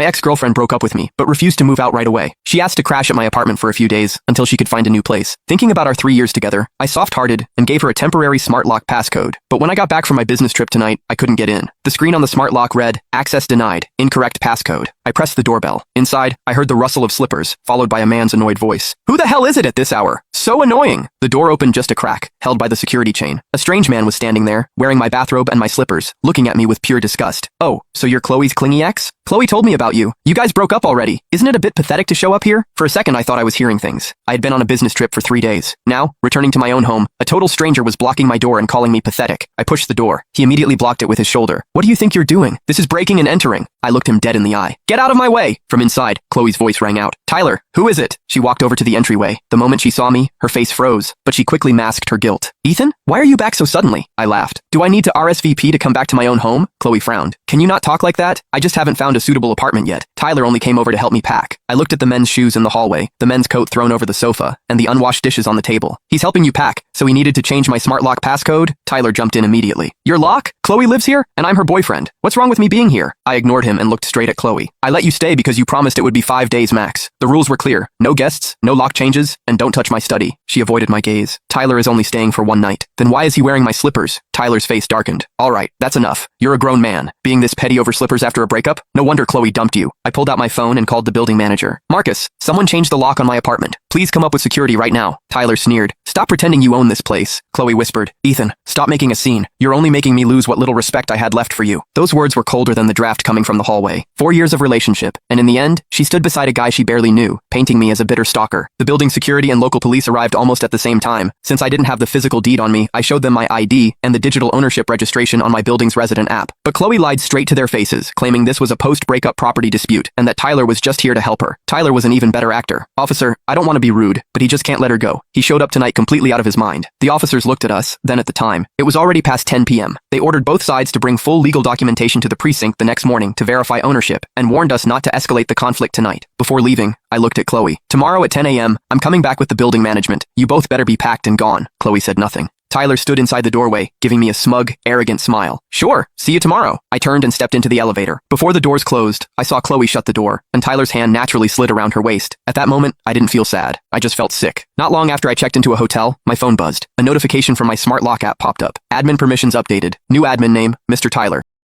My ex-girlfriend broke up with me, but refused to move out right away. She asked to crash at my apartment for a few days until she could find a new place. Thinking about our 3 years together, I soft-hearted and gave her a temporary smart lock passcode. But when I got back from my business trip tonight, I couldn't get in. The screen on the smart lock read, "Access denied, incorrect passcode." I pressed the doorbell. Inside, I heard the rustle of slippers, followed by a man's annoyed voice. "Who the hell is it at this hour? So annoying!" The door opened just a crack, held by the security chain. A strange man was standing there, wearing my bathrobe and my slippers, looking at me with pure disgust. "Oh, so you're Chloe's clingy ex? Chloe told me about you. You guys broke up already. Isn't it a bit pathetic to show up here?" For a second, I thought I was hearing things. I had been on a business trip for 3 days. Now, returning to my own home, a total stranger was blocking my door and calling me pathetic. I pushed the door. He immediately blocked it with his shoulder. "What do you think you're doing? This is breaking and entering." I looked him dead in the eye. "Get out of my way!" From inside, Chloe's voice rang out. "Tyler, who is it?" She walked over to the entryway. The moment she saw me, her face froze, but she quickly masked her guilt. "Ethan, why are you back so suddenly?" I laughed. "Do I need to RSVP to come back to my own home?" Chloe frowned. "Can you not talk like that? I just haven't found a suitable apartment yet. Tyler only came over to help me pack." I looked at the men's shoes in the hallway, the men's coat thrown over the sofa, and the unwashed dishes on the table. "He's helping you pack, so he needed to change my smart lock passcode?" Tyler jumped in immediately. "Your lock? Chloe lives here, and I'm her boyfriend. What's wrong with me being here?" I ignored him and looked straight at Chloe. "I let you stay because you promised it would be 5 days max. The rules were clear. No guests, no lock changes, and don't touch my study." She avoided my gaze. "Tyler is only staying for 1 night. Then why is he wearing my slippers?" Tyler's face darkened. "All right, that's enough. You're a grown man. Being this petty over slippers after a breakup? No wonder Chloe dumped you." I pulled out my phone and called the building manager. "Marcus, someone changed the lock on my apartment. Please come up with security right now." Tyler sneered. "Stop pretending you own this place." Chloe whispered. "Ethan, stop making a scene. You're only making me lose what little respect I had left for you." Those words were colder than the draft coming from the hallway. 4 years of relationship, and in the end, she stood beside a guy she barely knew, painting me as a bitter stalker. The building security and local police arrived almost at the same time. Since I didn't have the physical deed on me, I showed them my ID and the digital ownership registration on my building's resident app. But Chloe lied straight to their faces, claiming this was a post-breakup property dispute and that Tyler was just here to help her. Tyler was an even better actor. "Officer, I don't want to be rude, but he just can't let her go. He showed up tonight completely out of his mind." The officers looked at us, then at the time. It was already past 10 p.m. They ordered both sides to bring full legal documentation to the precinct the next morning to verify ownership and warned us not to escalate the conflict tonight. Before leaving, I looked at Chloe. "Tomorrow at 10 a.m., I'm coming back with the building management. You both better be packed and gone." Chloe said nothing. Tyler stood inside the doorway, giving me a smug, arrogant smile. "Sure, see you tomorrow." I turned and stepped into the elevator. Before the doors closed, I saw Chloe shut the door, and Tyler's hand naturally slid around her waist. At that moment, I didn't feel sad. I just felt sick. Not long after I checked into a hotel, my phone buzzed. A notification from my smart lock app popped up. "Admin permissions updated. New admin name, Mr. Tyler."